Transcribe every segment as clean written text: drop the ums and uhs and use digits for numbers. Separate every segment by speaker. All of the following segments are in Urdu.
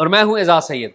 Speaker 1: اور میں ہوں اعزاز سید۔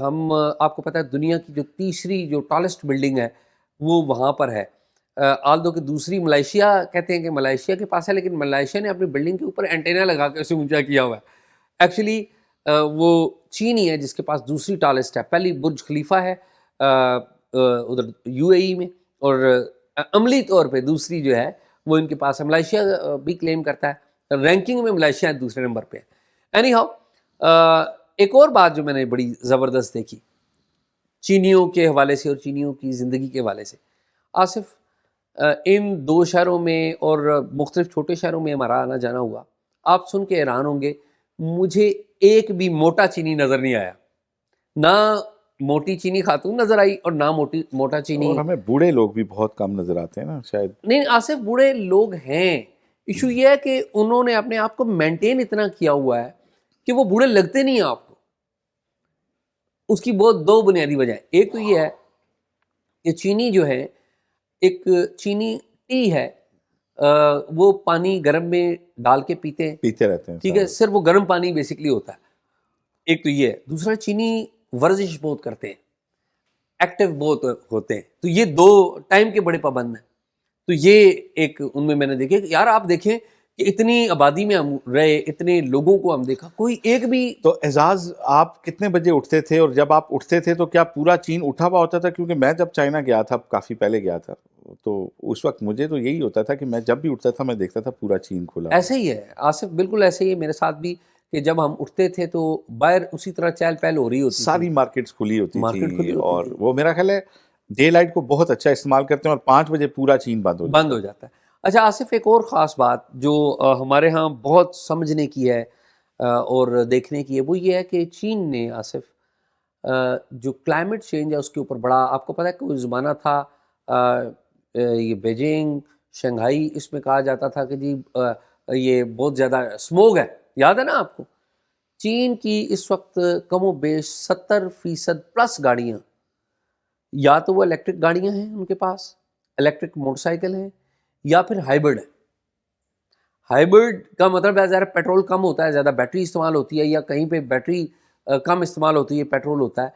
Speaker 1: ہم آپ کو پتہ ہے دنیا کی جو تیسری جو ٹالسٹ بلڈنگ ہے وہ وہاں پر ہے. آلدو کہ دوسری ملائیشیا کہتے ہیں کہ ملائیشیا کے پاس ہے، لیکن ملائیشیا نے اپنی بلڈنگ کے اوپر اینٹینا لگا کے اسے اونچا کیا ہوا ہے. ایکچولی وہ چین ہی ہے جس کے پاس دوسری ٹالسٹ ہے. پہلی برج خلیفہ ہے ادھر UAE میں، اور عملی طور پہ دوسری جو ہے وہ ان کے پاس ہے. ملائیشیا بھی کلیم کرتا ہے، رینکنگ میں ملائیشیا دوسرے نمبر پہ ہے. اینی ہاؤ ایک اور بات جو میں نے بڑی زبردست دیکھی چینیوں کے حوالے سے اور چینیوں کی زندگی کے حوالے سے، آصف ان 2 شہروں میں اور مختلف چھوٹے شہروں میں ہمارا آنا جانا ہوا، آپ سن کے حیران ہوں گے مجھے ایک بھی موٹا چینی نظر نہیں آیا. نہ موٹی چینی خاتون نظر آئی اور نہ موٹا چینی.
Speaker 2: اور ہمیں بوڑھے لوگ بھی بہت کم نظر آتے ہیں نا شاید.
Speaker 1: نہیں آصف، بوڑھے لوگ ہیں، ایشو یہ ہے کہ انہوں نے اپنے آپ کو مینٹین اتنا کیا ہوا ہے کہ وہ بوڑھے لگتے نہیں ہیں آپ کو. اس کی بہت 2 بنیادی وجہ ہیں. ایک تو یہ ہے کہ چینی جو ہے، ایک چینی ٹی ہے، وہ پانی گرم میں ڈال کے پیتے
Speaker 2: رہتے ہیں.
Speaker 1: ٹھیک ہے، صرف وہ گرم پانی بیسکلی ہوتا ہے. ایک تو یہ ہے. دوسرا چینی ورزش بہت کرتے ہیں، ایکٹیو بہت ہوتے ہیں. تو یہ 2 ٹائم کے بڑے پابند ہیں. تو یہ ایک ان میں نے دیکھے کہ یار آپ دیکھیں کہ اتنی آبادی میں ہم رہے، اتنے لوگوں کو ہم دیکھا، کوئی ایک بھی.
Speaker 2: تو اعزاز آپ کتنے بجے اٹھتے تھے، اور جب آپ اٹھتے تھے تو کیا پورا چین اٹھا ہوا ہوتا تھا؟ کیونکہ میں جب چائنا گیا تھا، کافی پہلے گیا تھا، تو اس وقت مجھے تو یہی ہوتا تھا کہ میں جب بھی اٹھتا تھا میں دیکھتا تھا پورا چین کھلا.
Speaker 1: ایسے ہی ہے آصف، بالکل ایسے ہی ہے میرے ساتھ بھی، کہ جب ہم اٹھتے تھے تو باہر اسی طرح چہل پہل ہو رہی ہوتی،
Speaker 2: ساری مارکیٹس کھلی ہوتی
Speaker 1: مارکیٹ کھلی
Speaker 2: تھی.
Speaker 1: ہوتی
Speaker 2: اور
Speaker 1: تھی.
Speaker 2: وہ میرا خیال ہے ڈے لائٹ کو بہت اچھا استعمال کرتے ہیں، اور 5 بجے پورا چین بند ہو
Speaker 1: جاتا ہے. اچھا آصف، ایک اور خاص بات جو ہمارے ہاں بہت سمجھنے کی ہے اور دیکھنے کی ہے، وہ یہ ہے کہ چین نے آصف جو کلائمیٹ چینج ہے اس کے اوپر بڑا، آپ کو پتہ ہے کوئی زمانہ تھا یہ بیجنگ شنگھائی، اس میں کہا جاتا تھا کہ جی یہ بہت زیادہ اسموگ ہے، یاد ہے نا آپ کو؟ چین کی اس وقت کم و بیش 70% گاڑیاں، یا تو وہ الیکٹرک گاڑیاں ہیں ان کے پاس، الیکٹرک موٹر سائیکل ہیں، یا پھر ہائیبرڈ ہے. ہائیبرڈ کا مطلب ہے ظاہر پیٹرول کم ہوتا ہے، زیادہ بیٹری استعمال ہوتی ہے، یا کہیں پہ بیٹری کم استعمال ہوتی ہے، پیٹرول ہوتا ہے.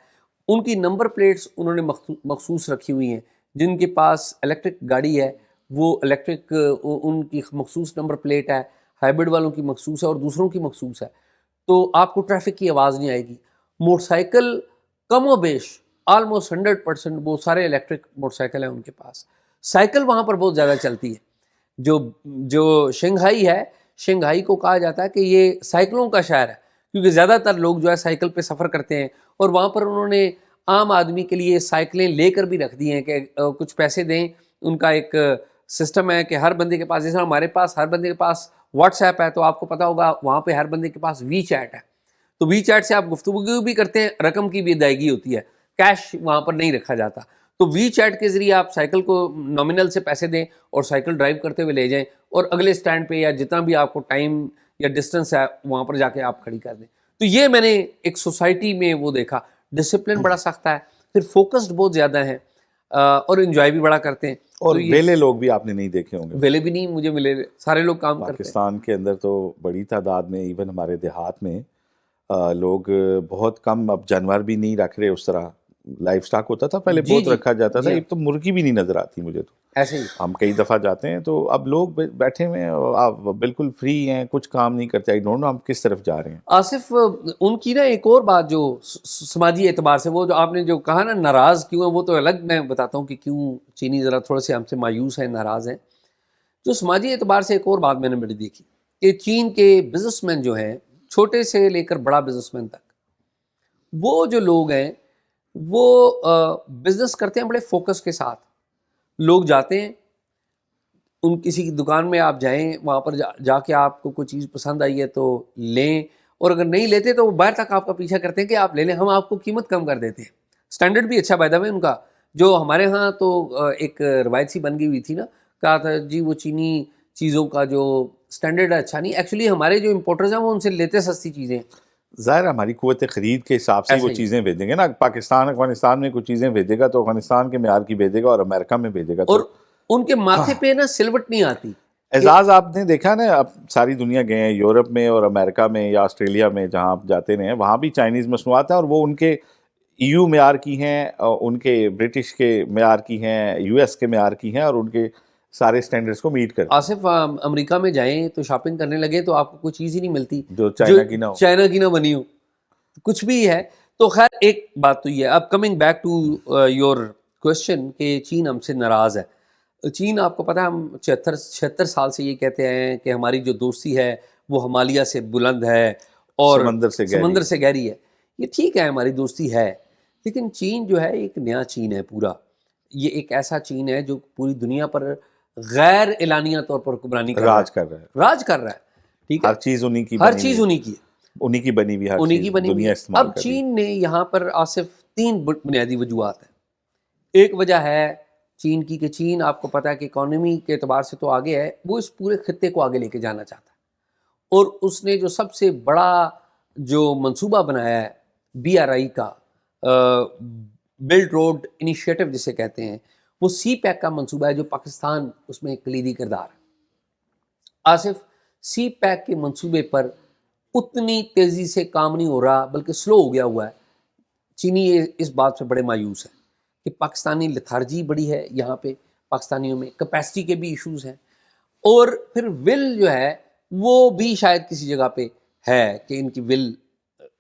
Speaker 1: ان کی نمبر پلیٹس انہوں نے مخصوص رکھی ہوئی ہیں. جن کے پاس الیکٹرک گاڑی ہے وہ الیکٹرک ان کی مخصوص نمبر پلیٹ ہے، ہائیبرڈ والوں کی مخصوص ہے اور دوسروں کی مخصوص ہے. تو آپ کو ٹریفک کی آواز نہیں آئے گی. موٹر سائیکل کم و بیش آلموسٹ 100% وہ سارے الیکٹرک موٹر سائیکل ہیں ان کے پاس. سائیکل وہاں پر بہت زیادہ چلتی ہے. جو شنگھائی ہے، شنگھائی کو کہا جاتا ہے کہ یہ سائیکلوں کا شہر ہے، کیونکہ زیادہ تر لوگ جو ہے سائیکل پہ سفر کرتے ہیں. اور وہاں پر انہوں نے عام آدمی کے لیے سائیکلیں لے کر بھی رکھ دی ہیں کہ کچھ پیسے دیں. ان کا ایک سسٹم ہے کہ ہر بندے کے پاس، جیسے ہمارے پاس ہر بندے کے پاس واٹس ایپ ہے، تو آپ کو پتا ہوگا وہاں پہ ہر بندے کے پاس وی چیٹ ہے. تو وی چیٹ سے آپ گفتگو بھی کرتے ہیں، رقم کی بھی ادائیگی ہوتی ہے، کیش وہاں پر نہیں رکھا جاتا. تو وی چیٹ کے ذریعے آپ سائیکل کو نامنل سے پیسے دیں اور سائیکل ڈرائیو کرتے ہوئے لے جائیں، اور اگلے سٹینڈ پہ یا جتنا بھی آپ کو ٹائم یا ڈسٹنس ہے وہاں پر جا کے آپ کھڑی کر دیں. تو یہ میں نے ایک سوسائٹی میں وہ دیکھا، ڈسپلن بڑا سخت ہے، پھر فوکسڈ بہت زیادہ ہیں اور انجوائے بھی بڑا کرتے ہیں.
Speaker 2: اور ویلے لوگ بھی آپ نے نہیں دیکھے ہوں گے.
Speaker 1: ویلے بھی نہیں مجھے ملے، سارے لوگ کام کرتے ہیں.
Speaker 2: پاکستان کے اندر تو بڑی تعداد میں، ایون ہمارے دیہات میں لوگ بہت کم اب جانور بھی نہیں رکھ رہے. اس طرح لائف سٹاک ہوتا تھا پہلے، بہت رکھا جاتا تھا. ایک تو مرغی بھی نہیں نظر آتی مجھے تو.
Speaker 1: ایسے ہی
Speaker 2: ہم کئی دفعہ جاتے ہیں تو اب لوگ بیٹھے ہوئے ہیں، آپ بالکل فری ہیں، کچھ کام نہیں کرتے. آئی ڈونٹ نو ہم کس طرف جا رہے ہیں.
Speaker 1: آصف ان کی نا ایک اور بات جو سماجی اعتبار سے، وہ جو آپ نے جو کہا نا ناراض کیوں ہیں، وہ تو الگ میں بتاتا ہوں کہ کیوں چینی ذرا تھوڑے سے ہم سے مایوس ہیں، ناراض ہیں. جو سماجی اعتبار سے ایک اور بات میں نے بڑی دیکھی کہ چین کے بزنس مین جو ہیں، چھوٹے سے لے کر بڑا بزنس مین تک، وہ جو لوگ ہیں وہ بزنس کرتے ہیں بڑے فوکس کے ساتھ. لوگ جاتے ہیں، ان کسی کی دکان میں آپ جائیں، وہاں پر جا کے آپ کو کوئی چیز پسند آئی ہے تو لیں، اور اگر نہیں لیتے تو وہ باہر تک آپ کا پیچھا کرتے ہیں کہ آپ لے لیں، ہم آپ کو قیمت کم کر دیتے ہیں. سٹینڈرڈ بھی اچھا پیدا ہے ان کا. جو ہمارے ہاں تو ایک روایت سی بن گئی ہوئی تھی نا، کہا تھا جی وہ چینی چیزوں کا جو سٹینڈرڈ ہے اچھا نہیں. ایکچولی ہمارے جو امپورٹرز ہیں وہ ان سے لیتے سستی چیزیں.
Speaker 2: ظاہر ہماری قوت خرید کے حساب سے وہ چیزیں بھیجیں گے نا. پاکستان افغانستان میں کچھ چیزیں بھیجے گا تو افغانستان کے معیار کی بھیجے گا، اور امریکہ میں بھیجے گا.
Speaker 1: اور ان کے ماتھے پہ نا سلوٹ نہیں آتی.
Speaker 2: اعزاز آپ نے دیکھا نا، اب ساری دنیا گئے ہیں، یورپ میں اور امریکہ میں یا آسٹریلیا میں، جہاں آپ جاتے رہے ہیں وہاں بھی چائنیز مصنوعات ہیں، اور وہ ان کے EU معیار کی ہیں, ان کے برٹش کے معیار کی ہیں, US کے معیار کی ہیں, اور ان کے سارے سٹینڈرڈز کو میٹ کرتی ہیں.
Speaker 1: آصف امریکہ میں جائیں تو شاپنگ کرنے لگے تو آپ کو کوئی چیز ہی نہیں ملتی
Speaker 2: جو چائنا کی نہ ہو.
Speaker 1: چائنا کی نہ بنی ہو, کچھ بھی ہے. تو خیر ایک بات تو یہ ہے. اب coming back to your question کہ چین ہم سے ناراض ہے. چین آپ کو پتہ ہے ہم 76 سال سے یہ کہتے ہیں کہ ہماری جو دوستی ہے وہ ہمالیہ سے بلند ہے اور سمندر سے گہری ہے. یہ ٹھیک ہے, ہماری دوستی ہے, لیکن چین جو ہے ایک نیا چین ہے پورا. یہ ایک ایسا چین ہے جو پوری دنیا پر غیر اعلانیہ طور پر حکمرانی کر رہا ہے. ٹھیک ہے,
Speaker 2: ہر چیز انہی کی
Speaker 1: ہر چیز انہی کی ہے,
Speaker 2: انہی کی بنی ہوئی, ہر چیز دنیا استعمال
Speaker 1: اب
Speaker 2: کر رہی ہے.
Speaker 1: چین نے یہاں پر آصف 3 بنیادی وجوہات ہیں. ایک وجہ ہے چین کی کہ چین آپ کو پتہ ہے کہ اکانومی کے اعتبار سے تو آگے ہے, وہ اس پورے خطے کو آگے لے کے جانا چاہتا ہے. اور اس نے جو سب سے بڑا جو منصوبہ بنایا ہے BRI کا, بلٹ روڈ انیشیٹو جسے کہتے ہیں, وہ سی پیک کا منصوبہ ہے جو پاکستان اس میں ایک کلیدی کردار ہے. آصف سی پیک کے منصوبے پر اتنی تیزی سے کام نہیں ہو رہا بلکہ سلو ہو گیا ہوا ہے. چینی اس بات سے بڑے مایوس ہیں کہ پاکستانی لتھارجی بڑی ہے یہاں پہ, پاکستانیوں میں کیپیسٹی کے بھی ایشوز ہیں, اور پھر ول جو ہے وہ بھی شاید کسی جگہ پہ ہے کہ ان کی ول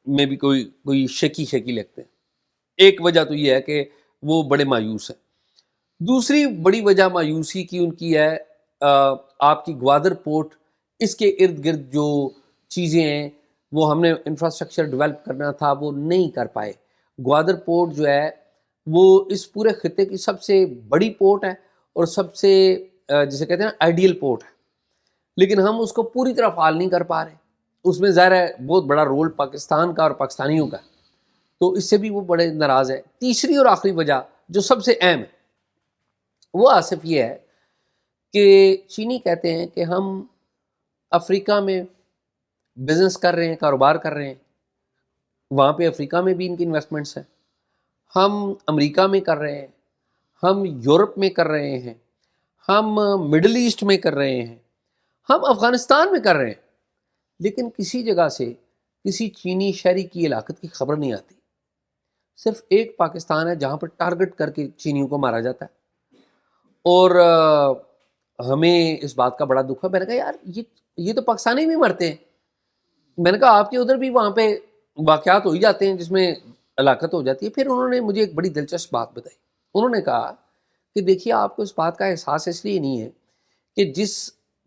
Speaker 1: میں بھی کوئی شکی لگتے ہیں. ایک وجہ تو یہ ہے کہ وہ بڑے مایوس ہیں. دوسری بڑی وجہ مایوسی کی ان کی ہے آپ کی گوادر پورٹ, اس کے ارد گرد جو چیزیں ہیں وہ ہم نے انفراسٹرکچر ڈیولپ کرنا تھا وہ نہیں کر پائے. گوادر پورٹ جو ہے وہ اس پورے خطے کی سب سے بڑی پورٹ ہے اور سب سے جسے کہتے ہیں نا آئیڈیل پورٹ ہے, لیکن ہم اس کو پوری طرح فعال نہیں کر پا رہے. اس میں ظاہر ہے بہت بڑا رول پاکستان کا اور پاکستانیوں کا, تو اس سے بھی وہ بڑے ناراض ہے. تیسری اور آخری وجہ جو سب سے اہم ہے وہ آصف یہ ہے کہ چینی کہتے ہیں کہ ہم افریقہ میں بزنس کر رہے ہیں, کاروبار کر رہے ہیں, وہاں پہ افریقہ میں بھی ان کی انویسٹمنٹس ہیں, ہم امریکہ میں کر رہے ہیں, ہم یورپ میں کر رہے ہیں, ہم مڈل ایسٹ میں کر رہے ہیں, ہم افغانستان میں کر رہے ہیں, لیکن کسی جگہ سے کسی چینی شہری کی ہلاکت کی خبر نہیں آتی. صرف ایک پاکستان ہے جہاں پر ٹارگٹ کر کے چینیوں کو مارا جاتا ہے, اور ہمیں اس بات کا بڑا دکھ ہے. میں نے کہا یار یہ تو پاکستانی بھی مرتے ہیں. میں نے کہا آپ کے ادھر بھی وہاں پہ واقعات ہو ہی جاتے ہیں جس میں ہلاکت ہو جاتی ہے. پھر انہوں نے مجھے ایک بڑی دلچسپ بات بتائی. انہوں نے کہا کہ دیکھیے آپ کو اس بات کا احساس اس لیے نہیں ہے کہ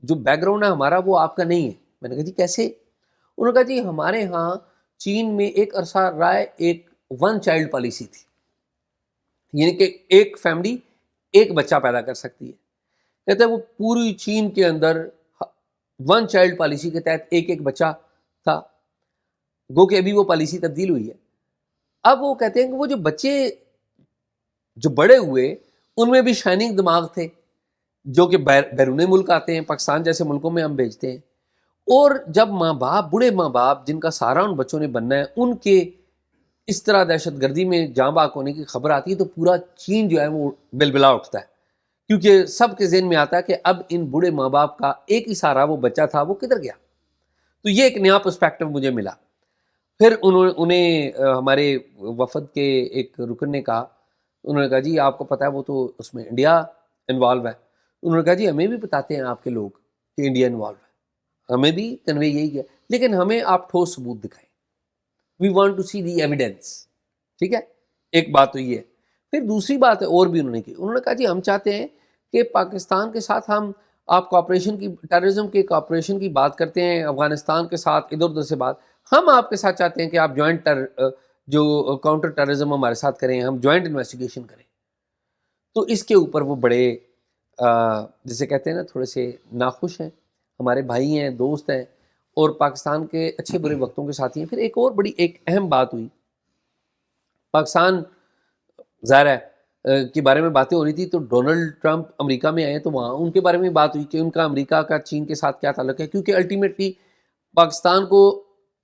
Speaker 1: جو بیک گراؤنڈ ہے ہمارا وہ آپ کا نہیں ہے. میں نے کہا جی کیسے؟ انہوں نے کہا جی ہمارے ہاں چین میں ایک عرصہ رائے ایک 1 چائلڈ پالیسی تھی, یعنی کہ ایک فیملی ایک بچہ پیدا کر سکتی ہے. کہتے ہیں وہ پوری چین کے اندر 1 چائلڈ پالیسی کے تحت ایک بچہ تھا, گو کہ ابھی وہ پالیسی تبدیل ہوئی ہے. اب وہ کہتے ہیں کہ وہ جو بچے جو بڑے ہوئے ان میں بھی شائننگ دماغ تھے جو کہ بیرون ملک آتے ہیں, پاکستان جیسے ملکوں میں ہم بھیجتے ہیں, اور جب بوڑھے ماں باپ جن کا سہارا ان بچوں نے بننا ہے ان کے اس طرح دہشت گردی میں جاں بحق ہونے کی خبر آتی ہے تو پورا چین جو ہے وہ بلبلا اٹھتا ہے, کیونکہ سب کے ذہن میں آتا ہے کہ اب ان بوڑھے ماں باپ کا ایک ہی سہارا وہ بچہ تھا, وہ کدھر گیا. تو یہ ایک نیا پرسپیکٹو مجھے ملا. پھر انہیں ہمارے وفد کے ایک رکن نے کہا, انہوں نے کہا جی آپ کو پتہ ہے وہ تو اس میں انڈیا انوالو ہے. انہوں نے کہا جی ہمیں بھی بتاتے ہیں آپ کے لوگ کہ انڈیا انوالو ہے, ہمیں بھی کنوے یہی کیا, لیکن ہمیں آپ ٹھوس ثبوت دکھائیں. We want to see the evidence. ٹھیک ہے, ایک بات تو یہ ہے. پھر دوسری بات ہے اور بھی انہوں نے کی, انہوں نے کہا جی ہم چاہتے ہیں کہ پاکستان کے ساتھ ہم آپ کوآپریشن کی, ٹیررزم کے کوآپریشن کی بات کرتے ہیں, افغانستان کے ساتھ ادھر ادھر سے بات, ہم آپ کے ساتھ چاہتے ہیں کہ آپ جوائنٹ جو کاؤنٹر ٹیررزم ہمارے ساتھ کریں, ہم جوائنٹ انویسٹیگیشن کریں. تو اس کے اوپر وہ بڑے جسے کہتے ہیں نا تھوڑے سے ناخوش ہیں, ہمارے بھائی ہیں, دوست ہیں, اور پاکستان کے اچھے برے وقتوں کے ساتھی ہیں. پھر ایک اور بڑی ایک اہم بات ہوئی, پاکستان ظاہر ہے کے بارے میں باتیں ہو رہی تھی, تو ڈونلڈ ٹرمپ امریکہ میں آئے تو وہاں ان کے بارے میں بات ہوئی کہ ان کا امریکہ کا چین کے ساتھ کیا تعلق ہے, کیونکہ الٹیمیٹلی پاکستان کو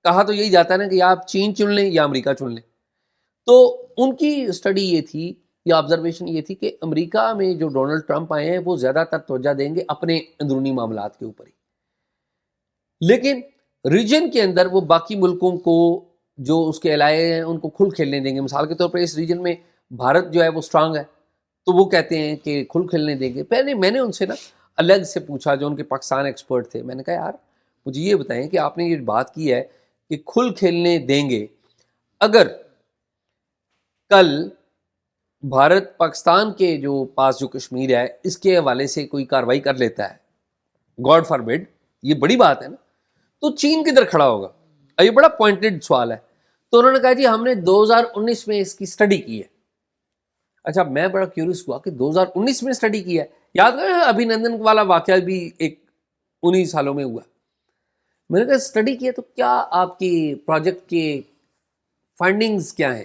Speaker 1: کہا تو یہی جاتا ہے نا کہ یا آپ چین چن لیں یا امریکہ چن لیں. تو ان کی اسٹڈی یہ تھی یا آبزرویشن یہ تھی کہ امریکہ میں جو ڈونلڈ ٹرمپ آئے ہیں وہ زیادہ تر توجہ دیں گے اپنے اندرونی معاملات کے اوپر ہی, لیکن ریجن کے اندر وہ باقی ملکوں کو جو اس کے علاقے ہیں ان کو کھل کھیلنے دیں گے. مثال کے طور پر اس ریجن میں بھارت جو ہے وہ اسٹرانگ ہے تو وہ کہتے ہیں کہ کھل کھیلنے دیں گے. پہلے میں نے ان سے نا الگ سے پوچھا جو ان کے پاکستان ایکسپرٹ تھے, میں نے کہا یار مجھے یہ بتائیں کہ آپ نے یہ بات کی ہے کہ کھل کھیلنے دیں گے, اگر کل بھارت پاکستان کے جو پاس جو کشمیر ہے اس کے حوالے سے کوئی کاروائی کر لیتا ہے, گاڈ فاربڈ, یہ بڑی بات ہے نا, تو چین کدھر کھڑا ہوگا؟ یہ بڑا پوائنٹڈ سوال ہے. تو انہوں نے کہا جی ہم نے 2019 میں اس کی سٹڈی کی ہے. اچھا میں بڑا کیورس ہوا کہ 2019 میں سٹڈی کی ہے. یاد کریں ابھی نندن والا واقعہ بھی ایک 19 سالوں میں ہوا. میں نے کہا سٹڈی کی ہے تو کیا آپ کی پروجیکٹ کے فائنڈنگز کیا ہیں؟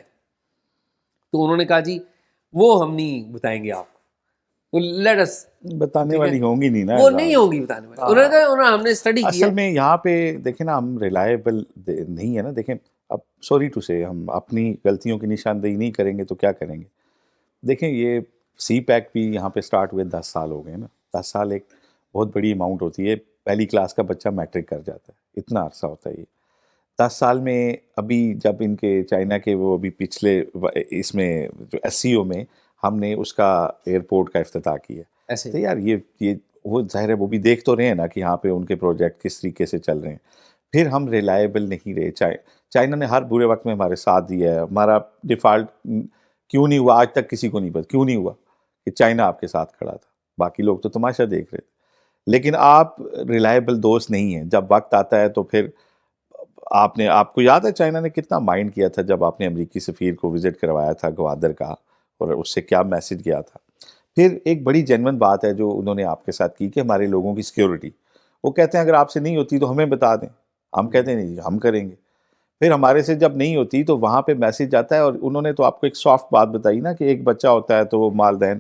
Speaker 1: تو انہوں نے کہا جی وہ ہم نہیں بتائیں گے آپ کو, لیٹ اس
Speaker 2: بتانے والی ہوں گی نہیں نا,
Speaker 1: وہ نہیں ہوگی بتانے والی. انہوں نے کہا ہم نے سٹڈی کی
Speaker 2: اصل
Speaker 1: ہے.
Speaker 2: میں یہاں پہ دیکھیں نا ہم ریلائبل نہیں ہے نا. دیکھیں اب سوری ٹو سے ہم اپنی غلطیوں کی نشاندہی نہیں کریں گے تو کیا کریں گے. دیکھیں یہ سی پیک بھی یہاں پہ سٹارٹ ہوئے 10 سال ہو گئے نا. 10 سال ایک بہت بڑی اماؤنٹ ہوتی ہے. پہلی کلاس کا بچہ میٹرک کر جاتا ہے, اتنا عرصہ ہوتا ہے یہ. 10 سال میں ابھی جب ان کے چائنا کے وہ ابھی پچھلے اس میں جو SCO میں ہم نے اس کا ایئرپورٹ کا افتتاح کیا
Speaker 1: ایسے
Speaker 2: تو یار یہ وہ ظاہر ہے وہ بھی دیکھ تو رہے ہیں نا کہ یہاں پہ ان کے پروجیکٹ کس طریقے سے چل رہے ہیں. پھر ہم ریلائبل نہیں رہے. چائنا نے ہر برے وقت میں ہمارے ساتھ دیا ہے. ہمارا ڈیفالٹ کیوں نہیں ہوا آج تک کسی کو نہیں پتا کیوں نہیں ہوا کہ چائنا آپ کے ساتھ کھڑا تھا, باقی لوگ تو تماشا دیکھ رہے تھے. لیکن آپ ریلائبل دوست نہیں ہیں. جب وقت آتا ہے تو پھر آپ کو یاد ہے چائنا نے کتنا مائنڈ کیا تھا جب آپ نے امریکی سفیر کو وزٹ کروایا تھا گوادر کا, اور اس سے کیا میسج کیا تھا. پھر ایک بڑی جینون بات ہے جو انہوں نے آپ کے ساتھ کی کہ ہمارے لوگوں کی سیکیورٹی. وہ کہتے ہیں اگر آپ سے نہیں ہوتی تو ہمیں بتا دیں. ہم کہتے ہیں نہیں ہم کریں گے. پھر ہمارے سے جب نہیں ہوتی تو وہاں پہ میسج آتا ہے. اور انہوں نے تو آپ کو ایک سافٹ بات بتائی نا کہ ایک بچہ ہوتا ہے تو وہ والدین,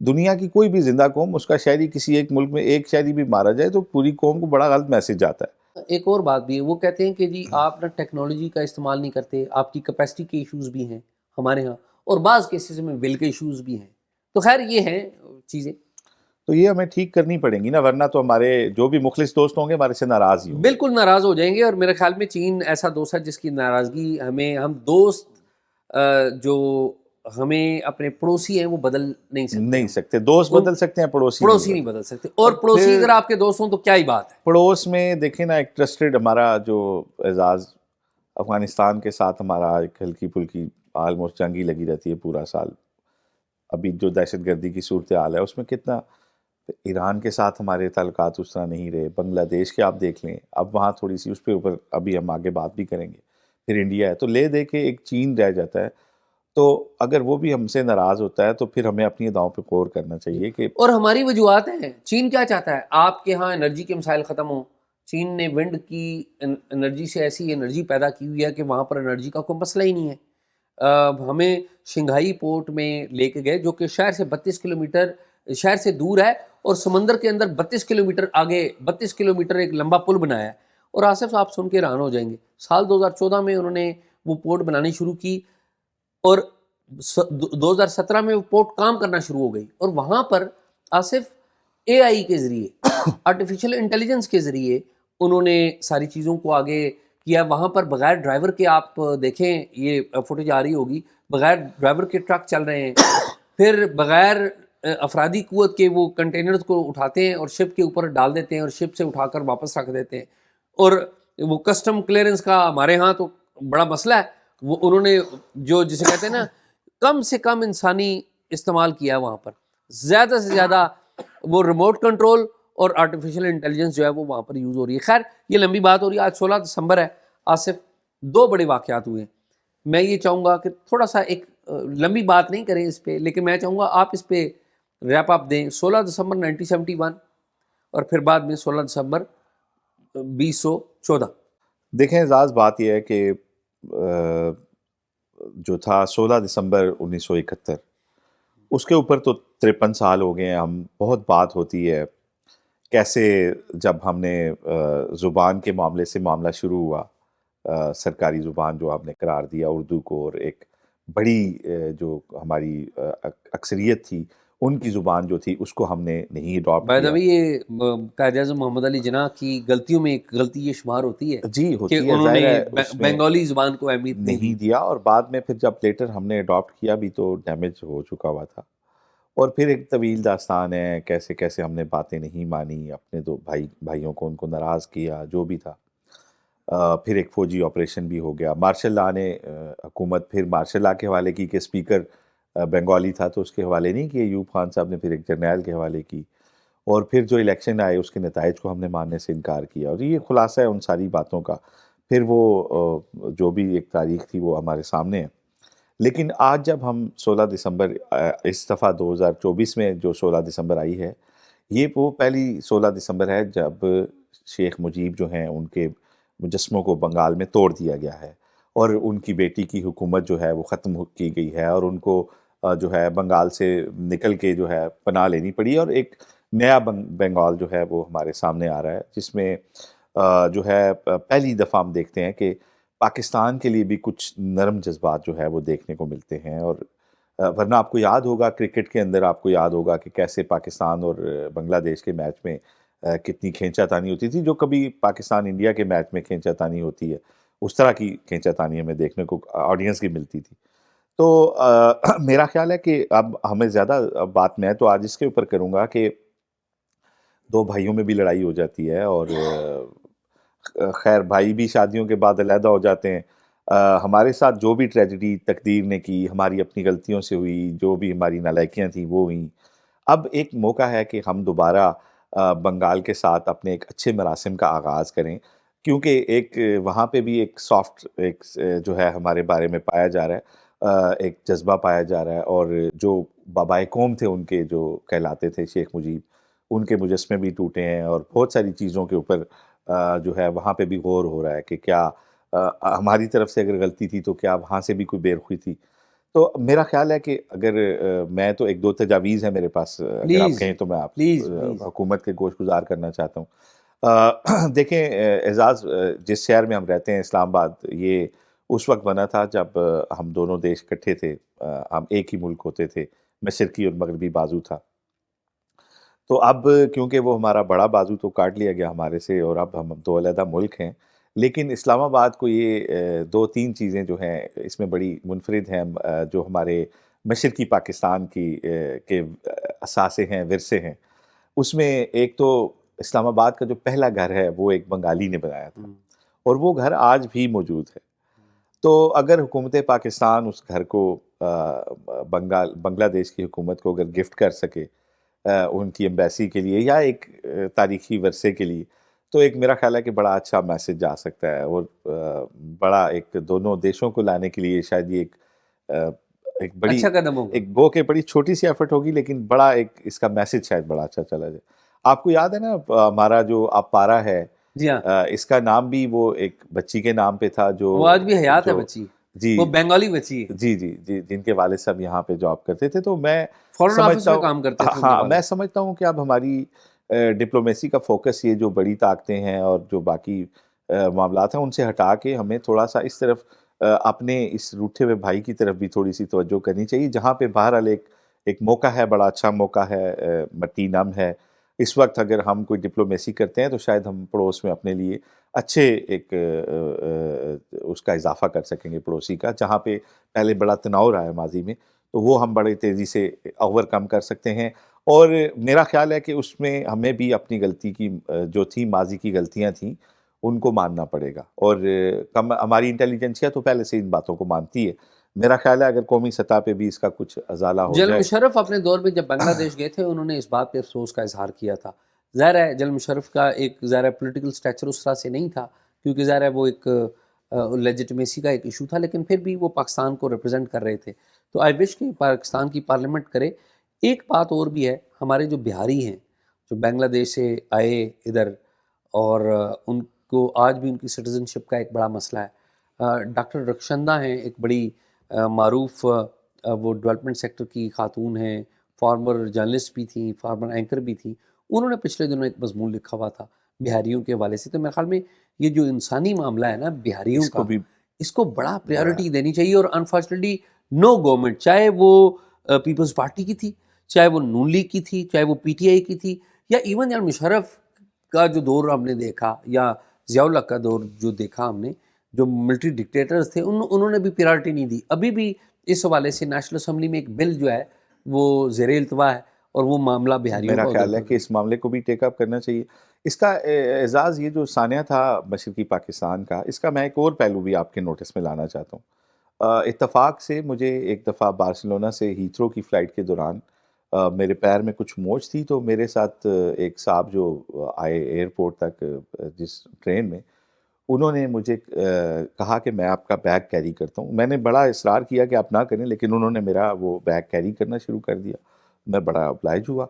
Speaker 2: دنیا کی کوئی بھی زندہ قوم, اس کا شہری کسی ایک ملک میں ایک شہری بھی مارا جائے تو پوری قوم کو بڑا غلط میسج آتا ہے.
Speaker 1: ایک اور بات بھی ہے, وہ کہتے ہیں کہ جی آپ نا ٹیکنالوجی کا استعمال نہیں کرتے, آپ کی کیپیسٹی کے ایشوز بھی ہیں ہمارے ہاں, اور بعض کیسز میں ول کے ایشوز بھی ہیں. تو خیر یہ ہیں چیزیں,
Speaker 2: تو یہ ہمیں ٹھیک کرنی پڑیں گی نا, ورنہ تو ہمارے جو بھی مخلص دوست ہوں گے ہمارے سے ناراض ہی ہوں گے.
Speaker 1: بالکل ناراض ہو جائیں گے. اور میرے خیال میں چین ایسا دوست ہے جس کی ناراضگی ہم دوست جو ہمیں اپنے پڑوسی ہیں وہ بدل نہیں سکتے.
Speaker 2: نہیں سکتے. دوست بدل سکتے ہیں, پڑوسی
Speaker 1: نہیں بدل سکتے. اور پڑوسی اگر آپ کے دوست ہوں تو کیا ہی بات ہے.
Speaker 2: پڑوس میں دیکھیں نا ایک ٹرسٹڈ ہمارا جو اعزاز افغانستان کے ساتھ ہمارا ایک ہلکی پھلکی آلموسٹ جنگ ہی لگی رہتی ہے پورا سال. ابھی جو دہشت گردی کی صورتحال ہے اس میں کتنا, ایران کے ساتھ ہمارے تعلقات اس طرح نہیں رہے. بنگلہ دیش کے آپ دیکھ لیں, اب وہاں تھوڑی سی اس پہ اوپر ابھی ہم آگے بات بھی کریں گے. پھر انڈیا ہے تو لے دے کے ایک چین رہ جاتا ہے. تو اگر وہ بھی ہم سے ناراض ہوتا ہے تو پھر ہمیں اپنی اداؤں پہ غور کرنا چاہیے کہ,
Speaker 1: اور ہماری وجوہات ہیں. چین کیا چاہتا ہے, آپ کے ہاں انرجی کے مسائل ختم ہوں. چین نے ونڈ کی انرجی سے ایسی انرجی پیدا کی ہوئی ہے کہ وہاں پر انرجی کا کوئی مسئلہ ہی نہیں ہے. ہمیں شنگھائی پورٹ میں لے کے گئے جو کہ شہر سے 32 کلومیٹر شہر سے دور ہے, اور سمندر کے اندر 32 کلومیٹر آگے 32 کلومیٹر ایک لمبا پل بنایا ہے. اور آصف صاحب سن کے حیران ہو جائیں گے, سال 2014 میں انہوں نے وہ پورٹ بنانی شروع کی, اور 2017 میں وہ پورٹ کام کرنا شروع ہو گئی. اور وہاں پر آصف AI کے ذریعے آرٹیفیشل انٹیلیجنس کے ذریعے انہوں نے ساری چیزوں کو آگے کیا. وہاں پر بغیر ڈرائیور کے, آپ دیکھیں یہ فوٹیج آ رہی ہوگی, بغیر ڈرائیور کے ٹرک چل رہے ہیں. پھر بغیر افرادی قوت کے وہ کنٹینرز کو اٹھاتے ہیں اور شپ کے اوپر ڈال دیتے ہیں, اور شپ سے اٹھا کر واپس رکھ دیتے ہیں. اور وہ کسٹم کلیئرنس کا ہمارے ہاں تو بڑا مسئلہ ہے. وہ انہوں نے جو جسے کہتے ہیں نا کم سے کم انسانی استعمال کیا وہاں پر, زیادہ سے زیادہ وہ ریموٹ کنٹرول اور آرٹیفیشل انٹیلیجنس جو ہے وہ وہاں پر یوز ہو رہی ہے. خیر یہ لمبی بات ہو رہی ہے. آج 16 دسمبر ہے آصف, 2 بڑے واقعات ہوئے ہیں. میں یہ چاہوں گا کہ تھوڑا سا ایک لمبی بات نہیں کریں اس پہ, لیکن میں چاہوں گا آپ اس پہ ریپ اپ دیں. 16 دسمبر 1971 اور پھر بعد میں 16 دسمبر 2014.
Speaker 2: دیکھیں اعزاز بات یہ ہے کہ جو تھا 16 دسمبر 1971 اس کے اوپر تو 53 سال ہو گئے ہیں. ہم بہت بات ہوتی ہے کیسے جب ہم نے زبان کے معاملے سے معاملہ شروع ہوا, سرکاری زبان جو ہم نے قرار دیا اردو کو, اور ایک بڑی جو ہماری اکثریت تھی ان کی زبان جو تھی اس کو ہم نے نہیں اڈاپٹ
Speaker 1: بائی دا
Speaker 2: کیا.
Speaker 1: وے یہ قائد اعظم محمد علی جناح کی غلطیوں میں ایک غلطی یہ شمار ہوتی ہے
Speaker 2: جی
Speaker 1: کہ
Speaker 2: ہوتی ہے،
Speaker 1: انہوں
Speaker 2: ظاہر
Speaker 1: نے
Speaker 2: ہے اس میں
Speaker 1: بنگالی زبان کو اہمیت نہیں دی.
Speaker 2: نہیں دیا، اور بعد میں پھر جب لیٹر ہم نے اڈاپٹ کیا بھی تو ڈیمیج ہو چکا ہوا تھا. اور پھر ایک طویل داستان ہے کیسے کیسے ہم نے باتیں نہیں مانی، اپنے دو بھائیوں کو ان کو ناراض کیا، جو بھی تھا. پھر ایک فوجی آپریشن بھی ہو گیا. مارشل لا نے حکومت پھر مارشل لا کے حوالے کی کہ اسپیکر بنگالی تھا تو اس کے حوالے نہیں کیے. ایوب خان صاحب نے پھر ایک جرنیل کے حوالے کی، اور پھر جو الیکشن آئے اس کے نتائج کو ہم نے ماننے سے انکار کیا. اور یہ خلاصہ ہے ان ساری باتوں کا. پھر وہ جو بھی ایک تاریخ تھی وہ ہمارے سامنے ہے. لیکن آج جب ہم 16 دسمبر اس دفعہ 2024 میں جو 16 دسمبر آئی ہے، یہ وہ پہلی 16 دسمبر ہے جب شیخ مجیب جو ہیں ان کے مجسموں کو بنگال میں توڑ دیا گیا ہے، اور ان کی بیٹی کی حکومت جو ہے وہ ختم کی گئی ہے، اور ان کو جو ہے بنگال سے نکل کے جو ہے پناہ لینی پڑی. اور ایک نیا بنگال جو ہے وہ ہمارے سامنے آ رہا ہے، جس میں جو ہے پہلی دفعہ ہم دیکھتے ہیں کہ پاکستان کے لیے بھی کچھ نرم جذبات جو ہے وہ دیکھنے کو ملتے ہیں. اور ورنہ آپ کو یاد ہوگا کرکٹ کے اندر آپ کو یاد ہوگا کہ کیسے پاکستان اور بنگلہ دیش کے میچ میں کتنی کھینچا تانی ہوتی تھی، جو کبھی پاکستان انڈیا کے میچ میں کھینچا تانی ہوتی ہے اس طرح کی کھینچا تانی ہمیں دیکھنے کو آڈینس کی ملتی تھی. تو میرا خیال ہے کہ اب ہمیں زیادہ بات میں تو آج اس کے اوپر کروں گا کہ دو بھائیوں میں بھی لڑائی ہو جاتی ہے، اور خیر بھائی بھی شادیوں کے بعد علیحدہ ہو جاتے ہیں. ہمارے ساتھ جو بھی ٹریجڈی تقدیر نے کی، ہماری اپنی غلطیوں سے ہوئی، جو بھی ہماری نالائکیاں تھیں وہ ہوئیں. اب ایک موقع ہے کہ ہم دوبارہ بنگال کے ساتھ اپنے ایک اچھے مراسم کا آغاز کریں، کیونکہ ایک وہاں پہ بھی ایک سافٹ ایک جو ہے ہمارے بارے میں پایا جا رہا ہے، ایک جذبہ پایا جا رہا ہے. اور جو بابائے قوم تھے ان کے جو کہلاتے تھے شیخ مجیب، ان کے مجسمے بھی ٹوٹے ہیں، اور بہت ساری چیزوں کے اوپر جو ہے وہاں پہ بھی غور ہو رہا ہے کہ کیا ہماری طرف سے اگر غلطی تھی تو کیا وہاں سے بھی کوئی بےرخی تھی. تو میرا خیال ہے کہ اگر میں تو ایک دو تجاویز ہیں میرے پاس، اگر آپ
Speaker 1: پلیز
Speaker 2: کہیں تو میں آپ
Speaker 1: پلیز پلیز.
Speaker 2: حکومت کے گوش گزار کرنا چاہتا ہوں. دیکھیں اعزاز، جس شہر میں ہم رہتے ہیں اسلام آباد، یہ اس وقت بنا تھا جب ہم دونوں دیش اکٹھے تھے، ہم ایک ہی ملک ہوتے تھے، مشرقی اور مغربی بازو تھا. تو اب کیونکہ وہ ہمارا بڑا بازو تو کاٹ لیا گیا ہمارے سے، اور اب ہم دو علیحدہ ملک ہیں. لیکن اسلام آباد کو یہ دو تین چیزیں جو ہیں اس میں بڑی منفرد ہیں، جو ہمارے مشرقی پاکستان کی کے اثاثے ہیں، ورثے ہیں. اس میں ایک تو اسلام آباد کا جو پہلا گھر ہے وہ ایک بنگالی نے بنایا تھا، اور وہ گھر آج بھی موجود ہے. تو اگر حکومت پاکستان اس گھر کو بنگلہ دیش کی حکومت کو اگر گفٹ کر سکے ان کی ایمبیسی کے لیے یا ایک تاریخی ورثے کے لیے، تو ایک میرا خیال ہے کہ بڑا اچھا میسج جا سکتا ہے، اور بڑا ایک دونوں دیشوں کو لانے کے لیے شاید یہ ایک بڑی
Speaker 1: اچھا قدم ہوگا.
Speaker 2: ایک وہ کہ بڑی چھوٹی سی ایفرٹ ہوگی، لیکن بڑا ایک اس کا میسج شاید بڑا اچھا چلا جائے. آپ کو یاد ہے نا ہمارا جو اپارا ہے،
Speaker 1: جی ہاں،
Speaker 2: اس کا نام بھی وہ ایک بچی کے نام پہ تھا جو
Speaker 1: وہ آج بھی حیات ہے بچی،
Speaker 2: جی
Speaker 1: وہ بنگالی بچی ہے،
Speaker 2: جی جی جی جن کے والد صاحب یہاں پہ جاب کرتے تھے. تو میں
Speaker 1: فورن آفس
Speaker 2: سمجھتا
Speaker 1: میں
Speaker 2: ہوں،
Speaker 1: کام کرتے تھے ان کے
Speaker 2: ہاں میں
Speaker 1: والد.
Speaker 2: سمجھتا ہوں کہ اب ہماری ڈپلومیسی کا فوکس یہ جو بڑی طاقتیں ہیں اور جو باقی معاملات ہیں ان سے ہٹا کے ہمیں تھوڑا سا اس طرف اپنے اس روٹھے ہوئے بھائی کی طرف بھی تھوڑی سی توجہ کرنی چاہیے، جہاں پہ بہرحال ایک موقع ہے، بڑا اچھا موقع ہے، مٹی نم ہے. اس وقت اگر ہم کوئی ڈپلومیسی کرتے ہیں تو شاید ہم پڑوس میں اپنے لیے اچھے ایک اس کا اضافہ کر سکیں گے پڑوسی کا، جہاں پہ پہلے بڑا تناؤ رہا ہے ماضی میں، تو وہ ہم بڑے تیزی سے اوور کم کر سکتے ہیں. اور میرا خیال ہے کہ اس میں ہمیں بھی اپنی غلطی کی جو تھی ماضی کی غلطیاں تھیں ان کو ماننا پڑے گا، اور ہماری انٹیلیجنسیا تو پہلے سے ان باتوں کو مانتی ہے. میرا خیال ہے اگر قومی سطح پہ بھی اس کا کچھ ازالہ ہو
Speaker 1: جنرل
Speaker 2: جائے.
Speaker 1: مشرف اپنے دور میں جب بنگلہ دیش گئے تھے انہوں نے اس بات پہ افسوس کا اظہار کیا تھا. ظاہر ہے جنرل مشرف کا ایک ظاہر پولیٹیکل سٹیچر اس طرح سے نہیں تھا، کیونکہ ظاہر ہے وہ ایک لیجٹمیسی کا ایک ایشو تھا، لیکن پھر بھی وہ پاکستان کو ریپرزینٹ کر رہے تھے. تو آئی وش کہ پاکستان کی پارلیمنٹ کرے. ایک بات اور بھی ہے، ہمارے جو بہاری ہیں جو بنگلہ دیش سے آئے ادھر، اور ان کو آج بھی ان کی سٹیزن شپ کا ایک بڑا مسئلہ ہے. ڈاکٹر رخشندہ ہیں، ایک بڑی معروف وہ ڈیولپمنٹ سیکٹر کی خاتون ہیں، فارمر جرنلسٹ بھی تھیں، فارمر اینکر بھی تھیں. انہوں نے پچھلے دنوں ایک مضمون لکھا ہوا تھا بہاریوں کے حوالے سے. تو میرے خیال میں یہ جو انسانی معاملہ ہے نا بہاریوں
Speaker 2: اس
Speaker 1: کا،
Speaker 2: کو بھی
Speaker 1: اس کو بڑا پریارٹی دینی چاہیے. اور انفارچونیٹلی نو گورنمنٹ، چاہے وہ پیپلز پارٹی کی تھی، چاہے وہ نون لیگ کی تھی، چاہے وہ پی ٹی آئی کی تھی، یا ایون جنرل مشرف کا جو دور ہم نے دیکھا، یا ضیاء الحق کا دور جو دیکھا ہم نے، جو ملٹری ڈکٹیٹرز تھے انہوں نے بھی پریارٹی نہیں دی. ابھی بھی اس حوالے سے نیشنل اسمبلی میں ایک بل جو ہے وہ زیر التوا ہے، اور وہ معاملہ بہاریوں
Speaker 2: میرا
Speaker 1: کا
Speaker 2: خیال ہے
Speaker 1: ادھر
Speaker 2: کہ اس معاملے کو بھی ٹیک اپ کرنا چاہیے. اس کا اعزاز، یہ جو سانحہ تھا مشرقی پاکستان کا، اس کا میں ایک اور پہلو بھی آپ کے نوٹس میں لانا چاہتا ہوں. اتفاق سے مجھے ایک دفعہ بارسلونا سے ہیتھرو کی فلائٹ کے دوران میرے پیر میں کچھ موچ تھی، تو میرے ساتھ ایک صاحب جو آئے ایئرپورٹ تک جس ٹرین میں، انہوں نے مجھے کہا کہ میں آپ کا بیگ کیری کرتا ہوں. میں نے بڑا اصرار کیا کہ آپ نہ کریں، لیکن انہوں نے میرا وہ بیگ کیری کرنا شروع کر دیا. میں بڑا oblige ہوا.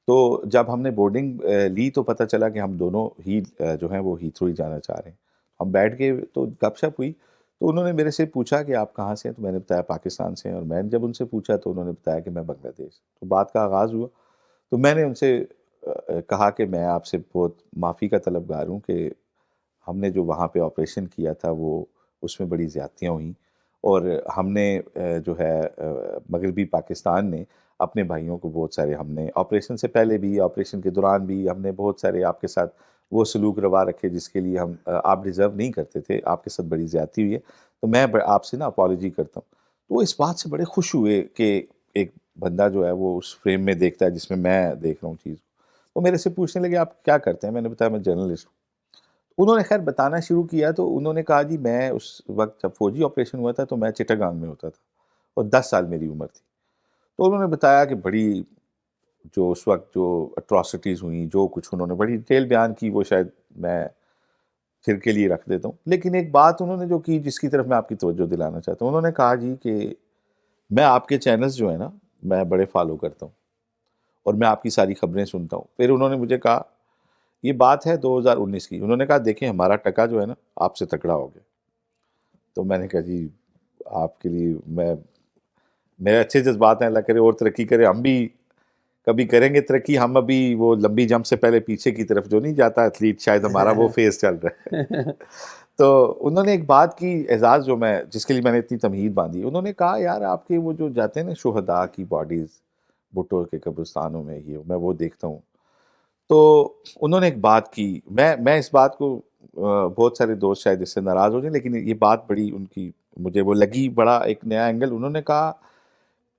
Speaker 2: تو جب ہم نے بورڈنگ لی تو پتہ چلا کہ ہم دونوں ہی جو ہیں وہ ہیتھرو ہی جانا چاہ رہے ہیں. ہم بیٹھ کے تو گپ شپ ہوئی، تو انہوں نے میرے سے پوچھا کہ آپ کہاں سے ہیں، تو میں نے بتایا پاکستان سے ہیں. اور میں نے جب ان سے پوچھا تو انہوں نے بتایا کہ میں بنگلہ دیش. تو بات کا آغاز ہوا. تو میں نے ان سے کہا کہ میں آپ سے بہت معافی کا طلبگار ہوں کہ ہم نے جو وہاں پہ آپریشن کیا تھا وہ اس میں بڑی زیادتیاں ہوئیں، اور ہم نے جو ہے مغربی پاکستان نے اپنے بھائیوں کو بہت سارے، ہم نے آپریشن سے پہلے بھی، آپریشن کے دوران بھی، ہم نے بہت سارے آپ کے ساتھ وہ سلوک روا رکھے جس کے لیے ہم آپ ڈیزرو نہیں کرتے تھے. آپ کے ساتھ بڑی زیادتی ہوئی ہے، تو میں آپ سے نا اپالوجی کرتا ہوں. تو وہ اس بات سے بڑے خوش ہوئے کہ ایک بندہ جو ہے وہ اس فریم میں دیکھتا ہے جس میں میں دیکھ رہا ہوں چیز. وہ میرے سے پوچھنے لگے آپ کیا کرتے ہیں. میں نے بتایا میں جرنلسٹ ہوں. انہوں نے خیر بتانا شروع کیا، تو انہوں نے کہا جی میں اس وقت جب فوجی آپریشن ہوا تھا تو میں چٹاگانگ میں ہوتا تھا، اور 10 سال میری عمر تھی. تو انہوں نے بتایا کہ بڑی جو اس وقت جو اٹراسٹیز ہوئیں، جو کچھ انہوں نے بڑی ڈیٹیل بیان کی، وہ شاید میں پھر کے لیے رکھ دیتا ہوں. لیکن ایک بات انہوں نے جو کی جس کی طرف میں آپ کی توجہ دلانا چاہتا ہوں، انہوں نے کہا جی کہ میں آپ کے چینلز جو ہیں نا میں بڑے فالو کرتا ہوں، اور میں آپ کی ساری خبریں سنتا ہوں. پھر انہوں نے مجھے کہا، یہ بات ہے 2019 کی، انہوں نے کہا دیکھیں ہمارا ٹکا جو ہے نا آپ سے تکڑا ہو گیا. تو میں نے کہا جی آپ کے لیے میرے اچھے جذبات ہیں، اللہ کرے اور ترقی کرے، ہم بھی کبھی کریں گے ترقی. ہم ابھی وہ لمبی جمپ سے پہلے پیچھے کی طرف جو نہیں جاتا ایتھلیٹ، شاید ہمارا وہ فیز چل رہا ہے. تو انہوں نے ایک بات کی اعزاز، جو میں جس کے لیے میں نے اتنی تمہید باندھی. انہوں نے کہا یار آپ کے وہ جو جاتے ہیں نا شہداء کی باڈیز بھٹو کے قبرستانوں میں، یہ میں وہ دیکھتا ہوں. تو انہوں نے ایک بات کی، میں اس بات کو بہت سارے دوست شاید اس سے ناراض ہو جائیں، لیکن یہ بات بڑی ان کی مجھے وہ لگی، بڑا ایک نیا اینگل. انہوں نے کہا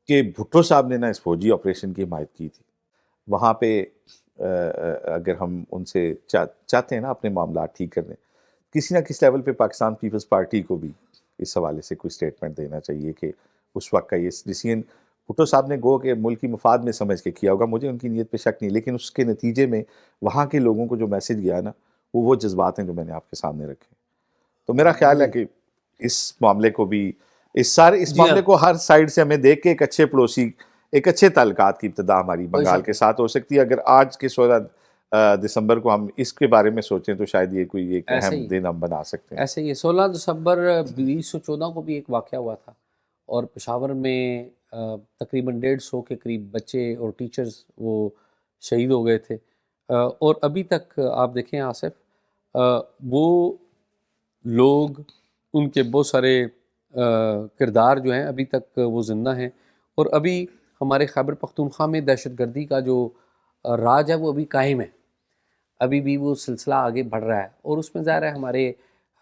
Speaker 2: کہ بھٹو صاحب نے نا اس فوجی آپریشن کی حمایت کی تھی. وہاں پہ اگر ہم ان سے چاہتے ہیں نا اپنے معاملات ٹھیک کرنے، کسی نہ کسی لیول پہ پاکستان پیپلز پارٹی کو بھی اس حوالے سے کوئی سٹیٹمنٹ دینا چاہیے کہ اس وقت کا یہ ڈیسیژن بھٹو صاحب نے گو کہ ملکی مفاد میں سمجھ کے کیا ہوگا. مجھے ان کی نیت پہ شک نہیں، لیکن اس کے نتیجے میں وہاں کے لوگوں کو جو میسج گیا نا وہ جذبات ہیں جو میں نے آپ کے سامنے رکھے. تو میرا خیال ہے کہ اس معاملے کو بھی اس معاملے کو ہر سائیڈ سے ہمیں دیکھ کے ایک اچھے پڑوسی، ایک اچھے تعلقات کی ابتدا ہماری بنگال کے ساتھ ہو سکتی ہے. اگر آج کے 16 دسمبر کو ہم اس کے بارے میں سوچیں تو شاید یہ کوئی ایک اہم دن ہم بنا سکتے ہیں.
Speaker 1: ایسے ہی 16 دسمبر 2014 کو بھی ایک واقعہ ہوا تھا، اور پشاور میں تقریباً 150 کے قریب بچے اور ٹیچرز وہ شہید ہو گئے تھے. اور ابھی تک آپ دیکھیں آصف، وہ لوگ، ان کے بہت سارے کردار جو ہیں ابھی تک وہ زندہ ہیں. اور ابھی ہمارے خیبر پختونخوا میں دہشت گردی کا جو راج ہے وہ ابھی قائم ہے، ابھی بھی وہ سلسلہ آگے بڑھ رہا ہے. اور اس میں ظاہر ہے ہمارے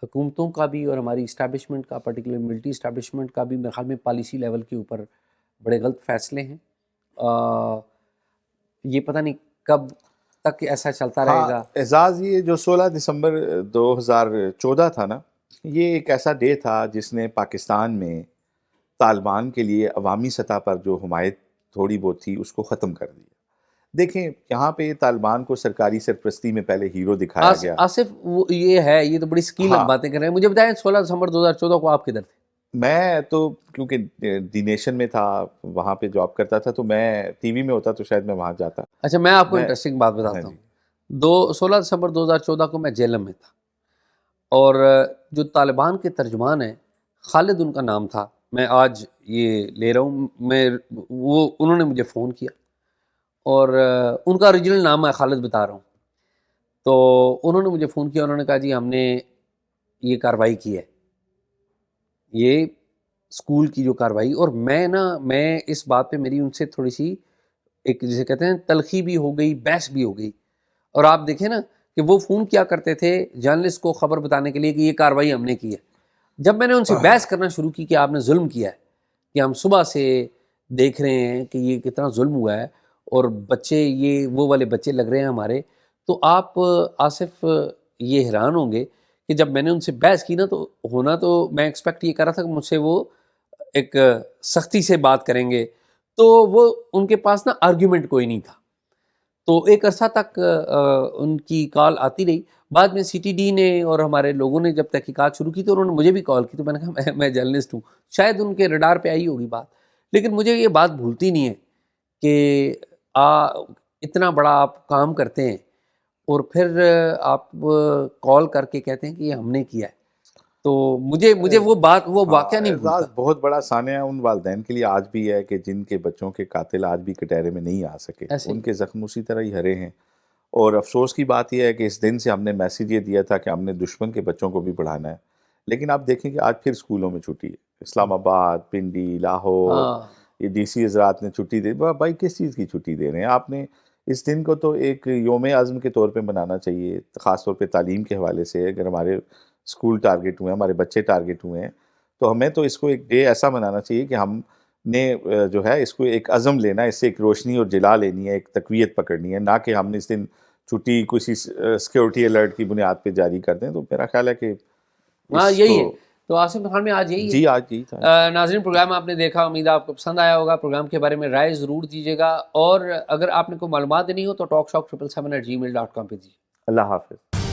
Speaker 1: حکومتوں کا بھی اور ہماری اسٹیبلشمنٹ کا، پرٹیکولر ملٹری اسٹیبلشمنٹ کا بھی میرے خیال میں پالیسی لیول کے اوپر بڑے غلط فیصلے ہیں. یہ پتہ نہیں کب تک ایسا چلتا رہے گا.
Speaker 2: اعزاز، یہ جو 16 دسمبر 2014 تھا نا، یہ ایک ایسا ڈے تھا جس نے پاکستان میں طالبان کے لیے عوامی سطح پر جو حمایت تھوڑی بہت تھی اس کو ختم کر دیا. دیکھیں یہاں پہ طالبان کو سرکاری سرپرستی میں پہلے ہیرو دکھایا گیا.
Speaker 1: آصف وہ یہ ہے، یہ تو بڑی سکیل ہم باتیں کر رہے ہیں. مجھے بتائیں 16 دسمبر 2014 کو آپ کدھر تھے؟
Speaker 2: میں تو کیونکہ دی نیشن میں تھا، وہاں پہ جاب کرتا تھا، تو میں ٹی وی میں ہوتا تو شاید میں وہاں جاتا.
Speaker 1: اچھا میں آپ کو انٹرسٹنگ بات بتاتا ہوں. 16 دسمبر 2014 کو میں جیلم میں تھا، اور جو طالبان کے ترجمان ہیں خالد ان کا نام تھا، میں آج یہ لے رہا ہوں، انہوں نے مجھے فون کیا، اور ان کا اوریجنل نام ہے خالد بتا رہا ہوں. تو انہوں نے مجھے فون کیا، انہوں نے کہا جی ہم نے یہ کارروائی کی ہے، یہ اسکول کی جو کارروائی. اور میں اس بات پہ میری ان سے تھوڑی سی ایک جسے کہتے ہیں تلخی بھی ہو گئی، بحث بھی ہو گئی. اور آپ دیکھیں نا کہ وہ فون کیا کرتے تھے جرنلسٹ کو خبر بتانے کے لیے کہ یہ کارروائی ہم نے کی ہے. جب میں نے ان سے بحث کرنا شروع کی کہ آپ نے ظلم کیا ہے، کہ ہم صبح سے دیکھ رہے ہیں کہ یہ کتنا ظلم ہوا ہے اور بچے یہ وہ والے بچے لگ رہے ہیں ہمارے، تو آپ آصف یہ حیران ہوں گے کہ جب میں نے ان سے بحث کی نا، تو ہونا تو میں ایکسپیکٹ یہ کر رہا تھا کہ مجھ سے وہ ایک سختی سے بات کریں گے، تو وہ ان کے پاس نا آرگیومنٹ کوئی نہیں تھا. تو ایک عرصہ تک ان کی کال آتی رہی. بعد میں سی ٹی ڈی نے اور ہمارے لوگوں نے جب تحقیقات شروع کی تو انہوں نے مجھے بھی کال کی، تو میں نے کہا میں جرنلسٹ ہوں. شاید ان کے رڈار پہ آئی ہوگی بات، لیکن مجھے یہ بات بھولتی نہیں ہے کہ اتنا بڑا آپ کام کرتے ہیں اور پھر آپ کال کر کے کہتے ہیں کہ یہ ہم نے کیا ہے. تو مجھے وہ واقعہ نہیں بھولتا.
Speaker 2: اعزاز بہت بڑا سانحہ ان والدین کے لیے آج بھی ہے کہ جن کے بچوں کے قاتل آج بھی کٹہرے میں نہیں آ سکے. ان کے زخم اسی طرح ہی ہرے ہیں. اور افسوس کی بات یہ ہے کہ اس دن سے ہم نے میسیج یہ دیا تھا کہ ہم نے دشمن کے بچوں کو بھی پڑھانا ہے، لیکن آپ دیکھیں کہ آج پھر اسکولوں میں چھٹی ہے. اسلام آباد، پنڈی، لاہور، یہ ڈی سی حضرات نے چھٹی دے. بھائی کس چیز کی چھٹی دے رہے ہیں؟ آپ نے اس دن کو تو ایک یوم عزم کے طور پہ منانا چاہیے، خاص طور پہ تعلیم کے حوالے سے. اگر ہمارے اسکول ٹارگٹ ہوئے ہیں، ہمارے بچے ٹارگٹ ہوئے ہیں، تو ہمیں تو اس کو ایک ڈے ایسا منانا چاہیے کہ ہم نے جو ہے اس کو ایک عزم لینا ہے، اس سے ایک روشنی اور جلا لینی ہے، ایک تقویت پکڑنی ہے، نہ کہ ہم نے اس دن چھٹی کسی سیکیورٹی الرٹ کی بنیاد پہ جاری کر دیں. تو میرا خیال ہے کہ
Speaker 1: ہاں یہی ہے. تو آصف خان میں آج یہی ہے.
Speaker 2: جی آج یہی تھا.
Speaker 1: ناظرین پروگرام آپ نے دیکھا، امید آپ کو پسند آیا ہوگا. پروگرام کے بارے میں رائے ضرور دیجیے گا، اور اگر آپ نے کوئی معلومات دینی ہو تو talkshock777@gmail.com پہ دیجیے.
Speaker 2: اللہ حافظ.